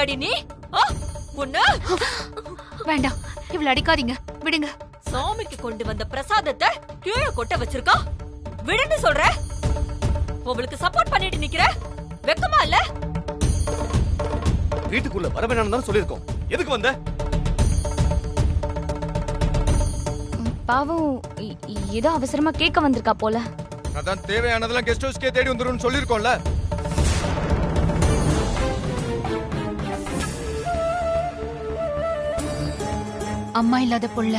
பாத்தியாடி நீ? உன்ன வேண்டாம், இவ்வளவு அடிக்காதீங்க, விடுங்க. சாமிக்கு கொண்டு வந்த பிரசாதத்தை கீழே கொட்ட வச்சிருக்கா. விடுன்னு சொல்ற. உங்களுக்கு சப்போர்ட் பண்ணிட்டு நிக்கிற. வெக்கமா இல்ல? வீட்டுக்குள்ள வர வேணாம்னு தான் சொல்லிருக்கோம். எதுக்கு வந்த? பாவம் ஏதோ அவசரமா கேட்க வந்திருக்கா போல. அதான் தேவையானதெல்லாம் கெஸ்ட் ஹவுஸ்க்கே தேடி வந்துருன்னு சொல்லிருக்கோம்ல. அம்மா இல்லாத புள்ள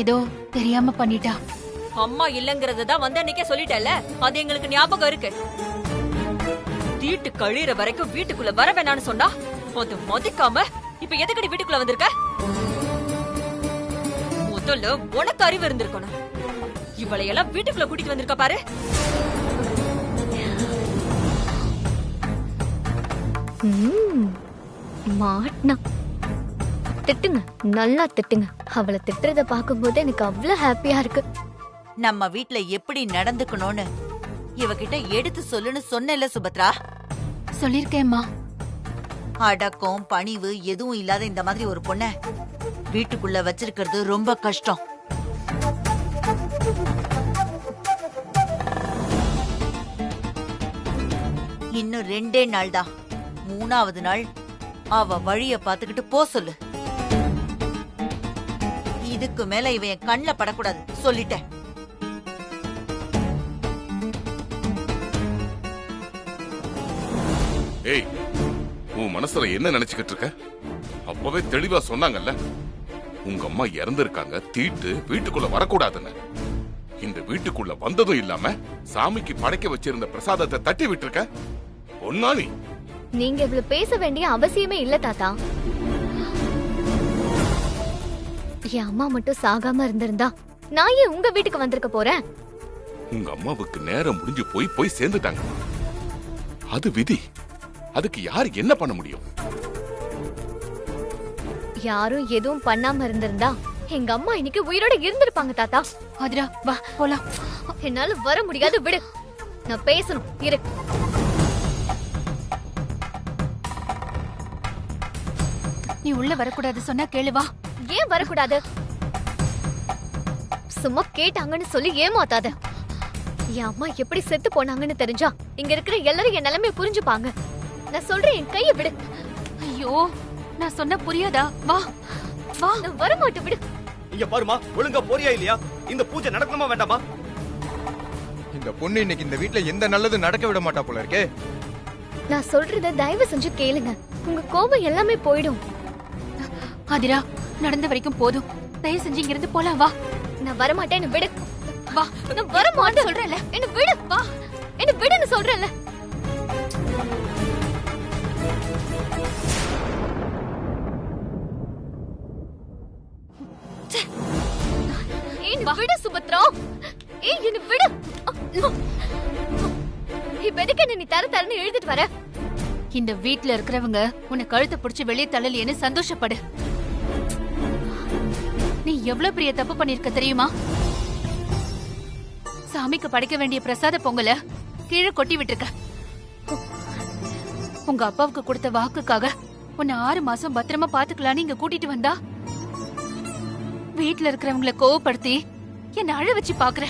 ஏதோ தெரியாம பண்ணிட்டா. அம்மா இல்லங்கறத தான் வந்த அன்னைக்கே சொல்லிட்டல. அது எங்களுக்கு ஞாபகம் இருக்கு. தீட்டு கழிற வரைக்கும் வீட்டுக்குள்ள வர வேணாம்னு சொன்னா அது மதிக்காம இப்ப எதுக்கடி வீட்டுக்குள்ள வந்திருக்க? முதல்ல உனக்கு அறிவு இருந்திருக்கணும். இவளையெல்லாம் வீட்டுக்குள்ள கூட்டிட்டு வந்திருக்க பாரு. மாட்னா திட்டுங்க, நல்லா திட்டுங்க. அவளை திட்டுறத பாக்கும்போது எனக்கு அவ்வளவு ஹாப்பியா இருக்கு. நம்ம வீட்ல எப்படி நடந்துக்கணும்னு இவகிட்ட எடுத்து சொல்லுன்னு சொன்னேல்ல சுபத்ரா. சொல்லிருக்கேம்மா. அடக்கம் பணிவு எதுவும் இல்லாத இந்த மாதிரி ஒரு பொண்ண வீட்டுக்குள்ள வச்சிருக்கிறது ரொம்ப கஷ்டம். இன்னும் 2 நாள் தான். 3வது நாள் அவ வழிய பாத்துக்கிட்டு போ சொல்லு. இதுக்கு மேல இவன் என் கண்ணுல படக்கூடாது சொல்லிட்டேன். ஏய், உன் மனசுல என்ன நினைச்சுக்கிட்டு இருக்க? அப்பவே தெளிவா சொன்னாங்கல்ல, உங்க அம்மா இறந்திருக்காங்க, தீட்டு வீட்டுக்குள்ள வரக்கூடாதுன்னு. இந்த வீட்டுக்குள்ள வந்ததும் இல்லாம சாமிக்கு படைக்க வச்சிருந்த பிரசாதத்தை தட்டி விட்டுருக்க. ஒன்னானி நீங்க இவ்வளவு பேச வேண்டிய அவசியமே இல்ல தாத்தா. என் அம்மா மட்டும் சாகாம இருந்திருந்தா நான் ஏன் உங்க வீட்டுக்கு வந்திருக்க போறேன்? உங்க அம்மாவுக்கு நேரம் முடிஞ்சு போய் சேர்ந்துட்டாங்க. அது விதி. அதுக்கு யாரு என்ன பண்ண முடியும்? யாரும் எதுவும் பண்ணாம இருந்திருந்தா எங்க அம்மா இன்னைக்கு உயிரோட இருந்திருப்பாங்க தாத்தா. அதிரா வா போலாம். என்னால வர முடியாது, விடு. நான் பேசணும், இரு. நீ உள்ள வரக்கூடாது சொன்னா கேளு, வா. ஏன் வரக்கூடாது? சும்மா கேட்டாங்கன்னு சொல்லி ஏமாத்தாத. என் அம்மா எப்படி செத்து போனாங்கன்னு தெரிஞ்சா இங்க இருக்கிற எல்லாரும் என் நிலைமைய புரிஞ்சுப்பாங்க. நான் சொல்றேன், என் கைய விடு. ஐயோ, நான் சொன்ன புரியாதா? வா வா. நான் வர மாட்டேன், விடு. இங்க பாருமா, ஒழுங்கா போறியா இல்லையா? இந்த பூஜை நடக்கணுமா வேண்டாமா? இந்த பொண்ணு இன்னைக்கு இந்த வீட்ல எந்த நல்லது நடக்க விட மாட்டா போல இருக்கே. நான் சொல்றத தயவு செஞ்சு கேளுங்க. உங்க கோபம் எல்லாமே போயிடும். அதிரா, நடந்த வரைக்கும் போதும். தயவு செஞ்சு இங்க இருந்து போலாம், வா. நான் வர மாட்டேன்னு விடு. வா. நான் வர மாட்டேன் சொல்றேன்ல. என்ன விடு. வா. என்ன விடுன்னு சொல்றேன்ல. விடு சுபத்ரா. ஏய், என்ன விடு. இப்ப எதுக்கு என்ன நீ தரன்னு எழுதிட்டு வர? இந்த வீட்ல இருக்கிறவங்க உன்னை கழுத்தை பிடிச்சு வெளியே தள்ளலையேன்னு சந்தோஷப்படு. நீ எவ்வளவு பெரிய தப்பு பண்ணிருக்க தெரியுமா? சாமிக்கு படைக்க வேண்டிய பிரசாத பொங்கல கீழே கொட்டி விட்டுருக்க. உங்க அப்பாவுக்கு கொடுத்த வாக்குக்காக உன்னை 6 மாசம் பத்திரமா பாத்துக்கலான்னு இங்க கூட்டிட்டு வந்தா வீட்ல இருக்கிறவங்கள கோவப்படுத்தி என்ன அழ வச்சு பாக்குற.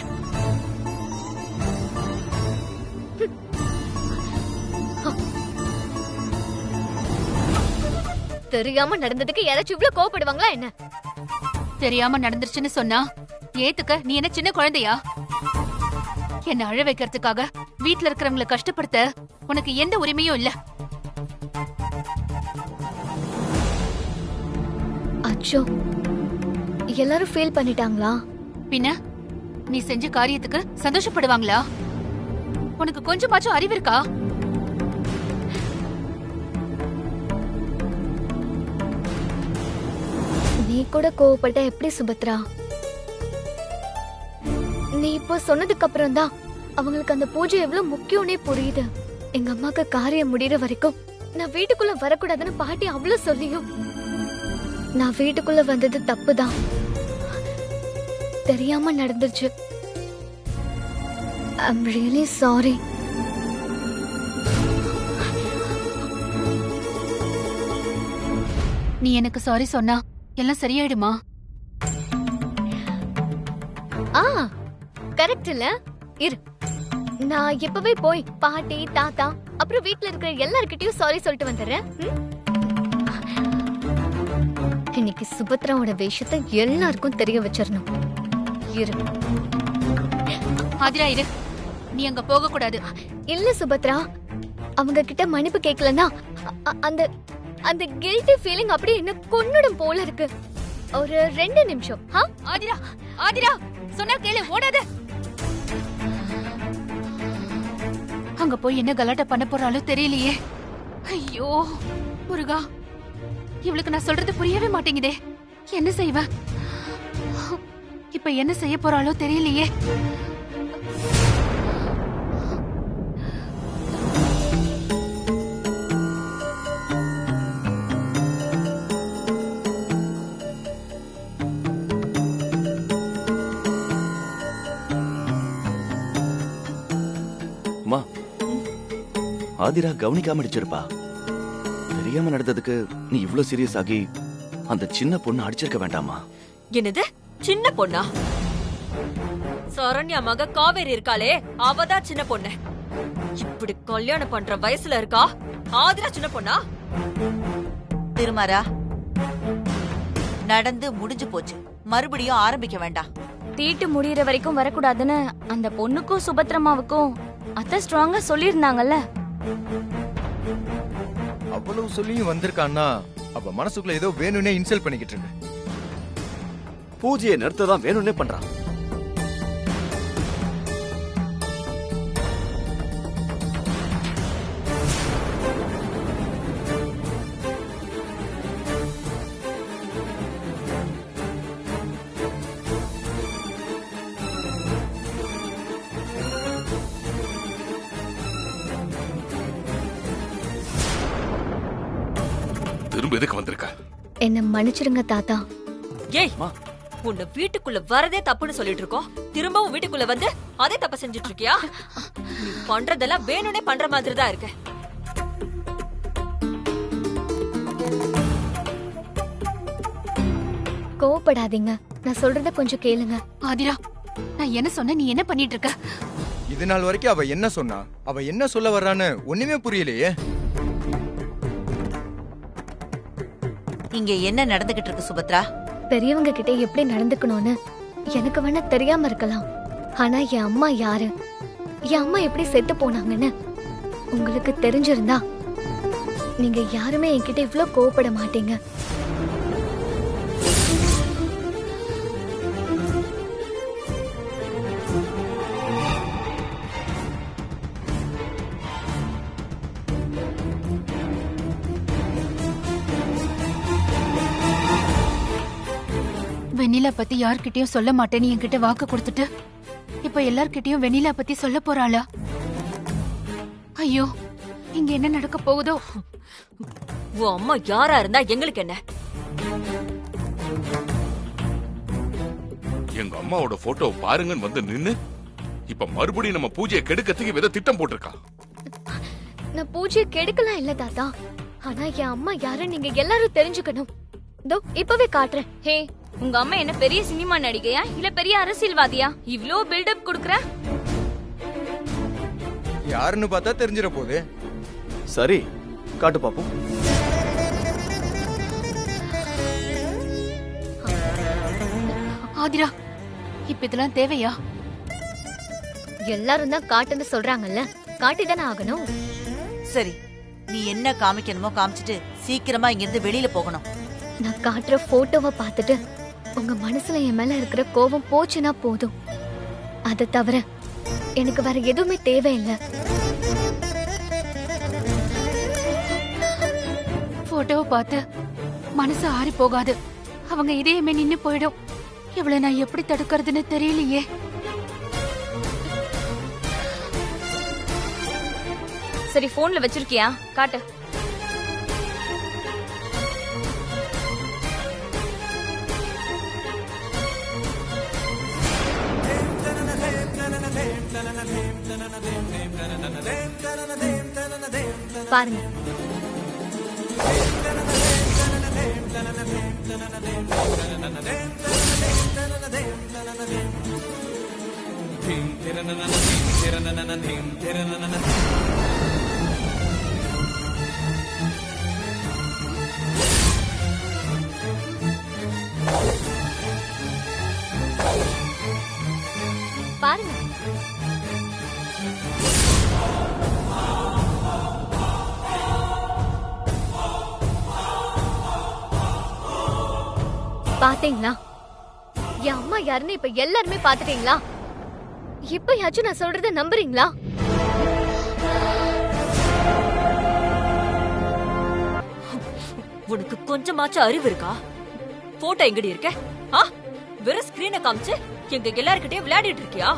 தெரியாம நடந்ததுக்கு யாராச்சும் இவ்ளோ கோவப்படுவாங்களா என்ன? தெரியாம நடந்துருச்சுன்னு சொன்னா ஏத்துக்க நீ என்ன சின்ன குழந்தையா? என்ன அழ வைக்கிறதுக்காக வீட்ல இருக்கிறவங்களை கஷ்டப்படுத்த உனக்கு எந்த உரிமையும் இல்ல. அச்சோ, எல்லாரும் ஃபீல் பண்ணிட்டாங்களா? பின்ன நீ செஞ்ச காரியத்துக்கு சந்தோஷப்படுவாங்களா? உனக்கு கொஞ்சமாச்சும் அறிவு இருக்கா? நீ கூட கோவப்பட்ட எப்படி சுபத்ரா? நீ இப்போ சொன்னதுக்கு அப்புறம் தான் அவங்களுக்கு அந்த பூஜை எவ்வளவு முக்கியம்னே புரியுது. எங்க அம்மாக்கு காரியம் முடியற வரைக்கும் நான் வீட்டுக்குள்ள வரக்கூடாதுன்னு பாட்டி அவ்வளவு சொல்லியும் நான் வீட்டுக்குள்ள வந்தது தப்புதான். தெரியாம நடந்துருச்சு. I'm really sorry. நீ எனக்கு சாரி சொன்னா எல்லாம் சரியாயிடுமா? ஆ கரெக்ட் இல்ல? இரு, நான் இப்பவே போய் பாட்டி தாத்தா அப்புறம் வீட்ல இருக்கிற எல்லார்கிட்டயும் சாரி சொல்லிட்டு வந்துடுறேன். இன்னைக்கு சுபத்ராவோட வேஷத்தை எல்லாருக்கும் தெரிய வச்சிடணும். இரு. ஆதிரா இரு, நீ அங்க போக கூடாது. இல்ல சுபத்ரா, அவங்க கிட்ட மன்னிப்பு கேட்கலன்னா அந்த அந்த கில்ட்டி ஃபீலிங் அப்படியே என்ன கொன்னுடும் போல இருக்கு. ஒரு 2 நிமிஷம். ஆதிரா ஆதிரா சொன்னா கேளு, ஓடாத. அங்க போய் என்ன கலாட்டா பண்ண போறாளோ தெரியலையே. ஐயோ முருகா, இவளுக்கு நான் சொல்றது புரியவே மாட்டேங்குதே. என்ன செய்வ இப்ப? என்ன செய்ய போறாளோ தெரியலையே. அம்மா, ஆதிரா கவனிக்காம அடிச்சிருப்பா. தெரியாம நடந்ததுக்கு நீ இவ்ளோ சீரியஸ் ஆகி அந்த சின்ன பொண்ணு அடிச்சிருக்க வேண்டாமா? என்னது சின்ன பொண்ணா? சரண்யா மக காவேரி இருக்காளே, அவதான் சின்ன பொண்ணு. இப்படி கல்யாணம் பண்ற வயசுல இருக்கா ஆதிரா சின்ன பொண்ணா? திருமாரா, நடந்து முடிஞ்சு போச்சு, மறுபடியும் ஆரம்பிக்க வேண்டாம். தீட்டு முடியற வரைக்கும் வரக்கூடாதுன்னு அந்த பொண்ணுக்கும் சுபத்ரமாவுக்கும் அத்தை ஸ்ட்ராங்கா சொல்லியிருந்தாங்கல்ல. அவ்வளவு சொல்லியும் வந்திருக்கான்னா அப்ப மனசுக்குள்ள ஏதோ வேணும்னே இன்சல்ட் பண்ணிக்கிட்டு இருக்கு. பூஜையை நிறுத்ததான் வேணும்னே பண்றான். திரும்ப எதுக்கு வந்திருக்க? என்ன மன்னிச்சிருங்க தாத்தா. ஏய், உன்னை வீட்டுக்குள்ள வரதே தப்புன்னு சொல்லிட்டு இருக்கோம். திரும்பவும் வீட்டுக்குள்ள வந்து அதே தப்ப செஞ்சுட்டு இருக்கியா? நீ பண்றதெல்லாம் வேணும்னே பண்ற மாதிரி தான் இருக்கு. கோவப்படாதீங்க, நான் சொல்றத கொஞ்சம் கேளுங்க. ஆதிரா, நான் என்ன சொன்ன, நீ என்ன பண்ணிட்டு இருக்க? இது நாள் வரைக்கும் அவ என்ன சொன்னா, அவ என்ன சொல்ல வர்றான்னு ஒண்ணுமே புரியலையே. இங்க என்ன நடந்துகிட்டு இருக்கு சுபத்ரா? பெரியவங்க கிட்ட எப்படி நடந்துக்கணும்னு எனக்கு வேணா தெரியாம இருக்கலாம். ஆனா என் அம்மா யாரு, என் அம்மா எப்படி செத்து போனாங்கன்னு உங்களுக்கு தெரிஞ்சிருந்தா நீங்க யாருமே என்கிட்ட இவ்ளோ கோவப்பட மாட்டீங்க. வெண்ணிலா பத்தி யார்கிட்டயும் சொல்ல மாட்டேன்னு என்கிட்ட வாக்கு கொடுத்துட்டு இப்ப எல்லார்கிட்டயும் வெண்ணிலா பத்தி சொல்ல போறாளா? ஐயோ, இங்க என்ன நடக்க போகுதோ? உன் அம்மா யாரா இருந்தா எங்களுக்கு என்ன? எங்க அம்மாவோட போட்டோ பாருங்கன்னு வந்து நின்னு இப்ப மறுபடியும் நம்ம பூஜையை கெடுக்கிறதுக்கு வித திட்டம் போட்டிருக்கா. நான் பூஜையை கெடுக்கலாம் இல்ல தாத்தா, ஆனா என் அம்மா யாருன்னு நீங்க எல்லாரும் தெரிஞ்சுக்கணும். இதோ இப்பவே காட்டுறேன். ஹே, உங்க அம்மா என்ன பெரிய சினிமா நடிகையா இல்ல பெரிய அரசியல்வாதியா? இவ்ளோ பில்டப் குடுக்குற? யாருன்னு பார்த்தா தெரிஞ்சிட போகுது. சரி, காட்டு பாப்போம். ஆதிரா, இப்ப இதெல்லாம் தேவையா? எல்லாரும் தான் காட்டுன்னு சொல்றாங்கல்ல, காட்டிதானே ஆகணும். சரி, நீ என்ன காமிக்கணுமோ காமிச்சிட்டு சீக்கிரமா இங்கிருந்து வெளியில போகணும். நான் காட்டுற போட்டோவை பார்த்துட்டு உங்க மனசுல என் மேல இருக்கிற கோபம் போச்சுன்னா போதும். அதை தவிர எனக்கு வேற எதுவுமே தேவையில்லை. போட்டோவை பார்த்து மனசு ஆறி போகாது, அவங்க இதயமே நின்னு போயிடும். இவளை நான் எப்படி தடுக்கிறதுன்னு தெரியலையே. சரி, போன்ல வச்சிருக்கியா? காட்டு. பாருங்க. பாருங்க. பாத்தீங்களா? என் அம்மா யாருன்னு இப்ப எல்லாருமே பாத்துட்டீங்களா? இப்பயாச்சும் நான் சொல்றத நம்புறீங்களா? உனக்கு கொஞ்சமாச்சும் அறிவு இருக்கா? போட்டோ எங்கடி இருக்க? வெறும் ஸ்கிரீனை காமிச்சு எங்க எல்லார்கிட்டயும் விளையாடிட்டு இருக்கியா?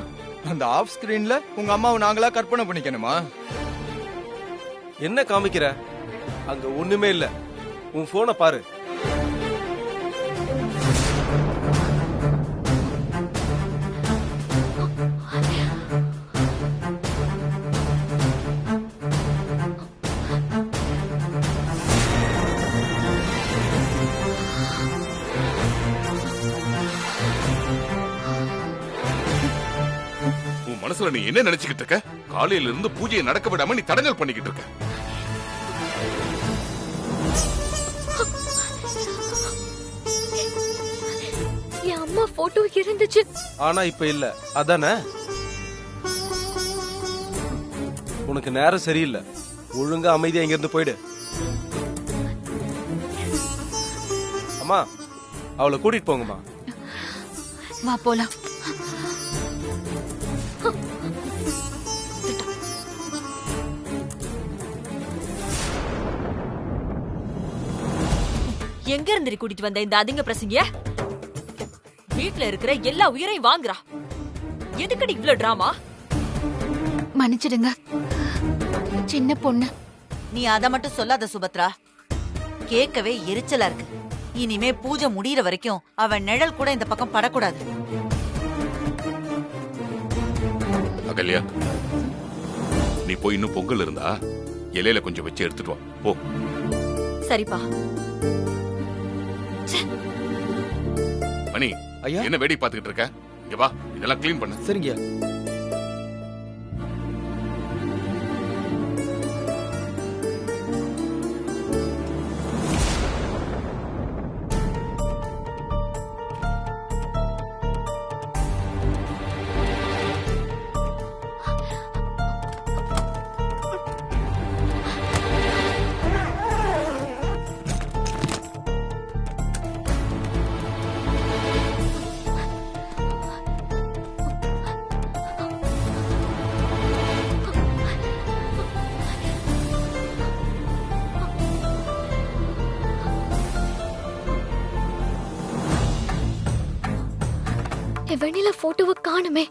அந்த ஆஃப் ஸ்கிரீன்ல உங்க அம்மாவை நாங்களா கற்பனை பண்ணிக்கணுமா? என்ன காமிக்கிற? அங்க ஒண்ணுமே இல்ல. உன் போனை பாரு. மனசுல நீ என்ன நினைச்சுக்கிட்டு இருக்க? காலையில இருந்து பூஜையை நடக்க விடாம நீ தடங்கல் பண்ணிக்கிட்டு இருக்க. என் அம்மா போட்டோ இருந்துச்சு. ஆனா இப்ப இல்ல. அதானே? உனக்கு நேரம் சரியில்லை. ஒழுங்கா அமைதியா இங்க இருந்து போயிடு. அம்மா, அவளை கூட்டிட்டு போங்கம்மா. வா போலாம். எங்க இருந்து கூட்டிட்டு வந்த இந்த அதிங்க பிரசங்கிய? வீட்ல இருக்கிற எல்லா உயிரையும் வாங்குறா. எதுக்கடி இவ்ளோ டிராமா? மன்னிச்சிடுங்க, சின்ன பொண்ணு. நீ அத மட்டும் சொல்லாத சுபத்ரா. கேட்கவே எரிச்சலா இருக்கு. இனிமே பூஜை முடியற வரைக்கும் அவன் நிழல் கூட இந்த பக்கம் படக்கூடாது. அகல்யா, நீ போய் இன்னும் பொங்கல் இருந்தா இலையில கொஞ்சம் வச்சு எடுத்துட்டு வா. போ. சரிப்பா. மணி, ஐயா, என்ன வேடி பாத்துக்கிட்டு இருக்க? இங்க வா, இதெல்லாம் க்ளீன் பண்ணு. சரிங்க. வெண்ணிலா போட்டோவை காணுமே.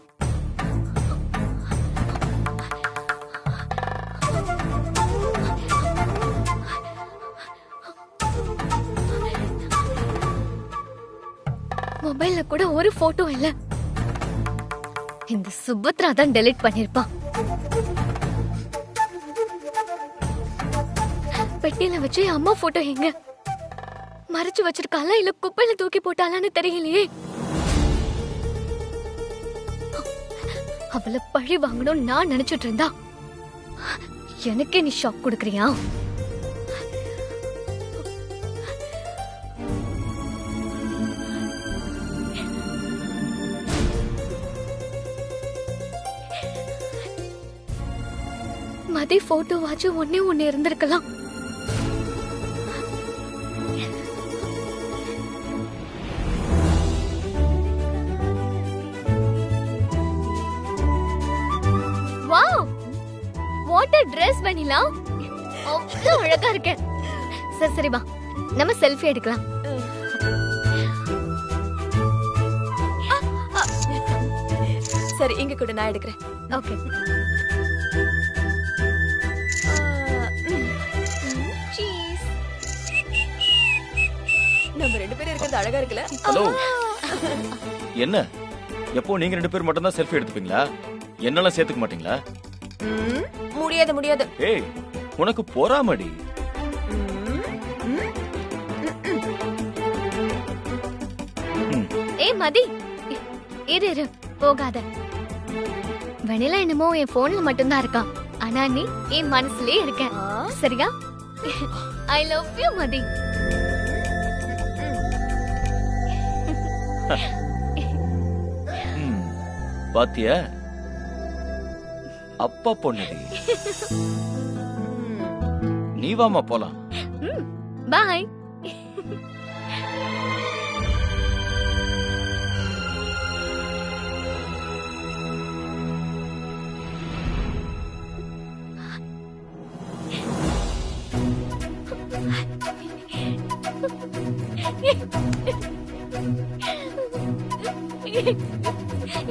மொபைல்ல கூட ஒரு போட்டோ இல்ல. இந்த சுபத்ரா தான் டெலீட் பண்ணிருப்பான். பெட்டியில வச்சு அம்மா போட்டோ எங்க? மறைச்சு வச்சிருக்காளா இல்ல குப்பையில தூக்கி போட்டாலான்னு தெரியலையே. அவளை பழி வாங்கணும் நான் நினைச்சிட்டு இருந்தா எனக்கே நீ ஷாக் கொடுக்கறியா? மதி போட்டோ வாச்சு ஒன்னே ஒன்னு இருந்திருக்கலாம். வாவ், வாட் a dress வெண்ணிலா. அவ்வளவு அழகா இருக்க. சரி சரி வா, நம்ம செல்ஃபி எடுக்கலாம். சரி, இங்க கூட நான் எடுக்கிறேன். ஓகே. நம்ம ரெண்டு பேரும் இருக்கிறது அழகா இருக்குல்ல? ஹலோ, என்ன எப்போ நீங்க ரெண்டு பேர் மட்டும் தான் செல்ஃபி எடுத்துப்பீங்களா? என்னெல்லாம் சேர்த்துக்க மாட்டீங்களா? முடியாது முடியாது. ஏய், உனக்கு பொறாமடி. மதி, இரு இரு போகாத. வெண்ணிலா என்னமோ என் போன்ல மட்டும்தான் இருக்கான், ஆனா நீ என் மனசுலயே இருக்க. சரியா? ஐ லவ் யூ மதி. பாத்தியா, அப்பா பொண்ணுடி. நீ வாமா போலாம். பாய்.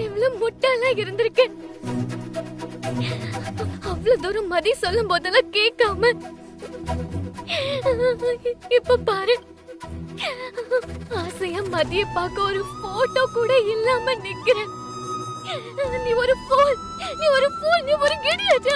இவ்வளவு முட்டாளா இருந்திருக்கேன். அவ்வளவு தூரம் மதி சொல்லும் போதெல்லாம் கேட்காம இப்ப பாரு, ஆசையா மதிய பார்க்க ஒரு போட்டோ கூட இல்லாம நிக்கிறேன். நீ ஒரு ஃபூல், நீ ஒரு ஃபூல், நீ ஒரு இடியட்.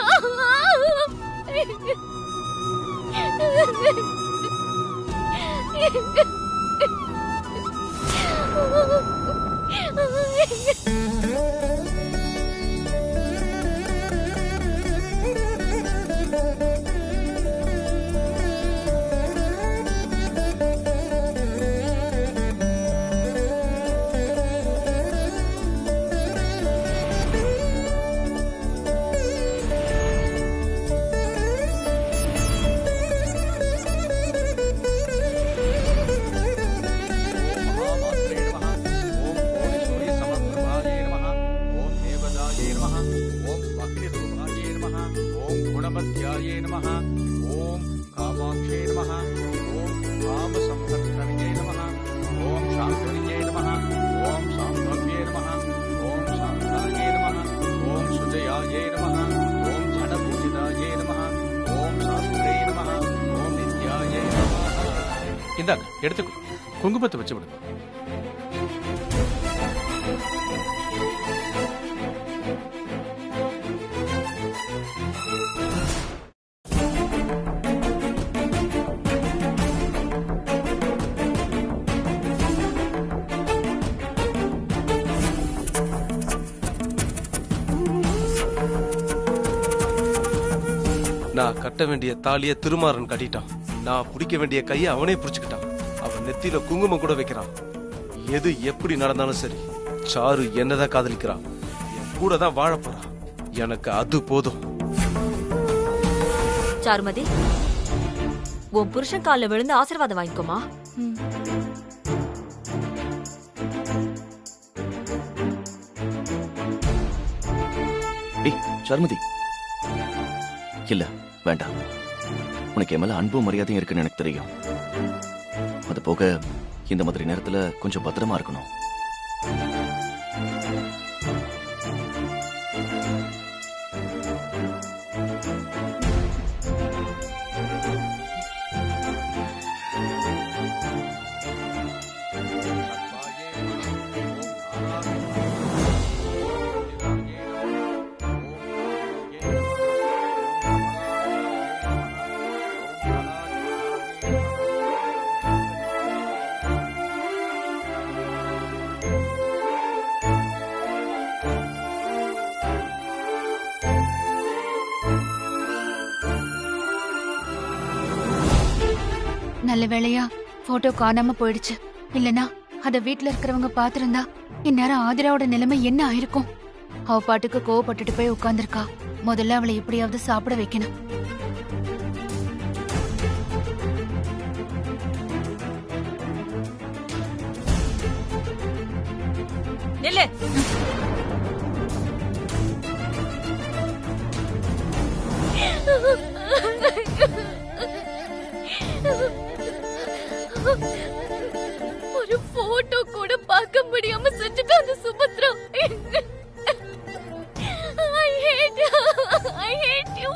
இந்தாங்க, எடுத்து குங்குமத்தை வச்சு விடுங்க. நான் கட்ட வேண்டிய தாலிய திருமாறன் கட்டிட்டான். நான் பிடிக்க வேண்டிய கையை அவனே பிடிச்சுக்கிட்டான். அவன் நெத்தியில குங்குமம் கூட வைக்கிறான். எது எப்படி நடந்தாலும் சரி, சாரு என்னதான் காதலிக்கிறான், என் கூட தான் வாழ போறான். எனக்கு அது போதும். சாருமதி, உன் புருஷன் கால்ல விழுந்து ஆசீர்வாதம் வாங்கிக்கோமா. சாருமதி, இல்ல வேண்டாம். உனக்கு என் மேல அன்பும் மரியாதையும் இருக்குன்னு எனக்கு தெரியும். அது போக இந்த மாதிரி நேரத்துல கொஞ்சம் பத்திரமா இருக்கணும். நல்ல வேளையா போட்டோ காணாம போயிடுச்சு. இல்லனா அத வீட்ல இருக்கிறவங்க பாத்திருந்தா இந்நேரம் ஆதிராவோட நிலைமை என்ன ஆயிருக்கும். அவ பாட்டுக்கு கோவப்பட்டுட்டு போய் உட்கார்ந்திருக்கா. முதல்ல அவளை எப்படியாவது சாப்பிட வைக்கணும். நில்லு. ஒரு போட்டோ கூட பார்க்க முடியாம செஞ்சுட்டாங்க சுபத்ரா. I hate you.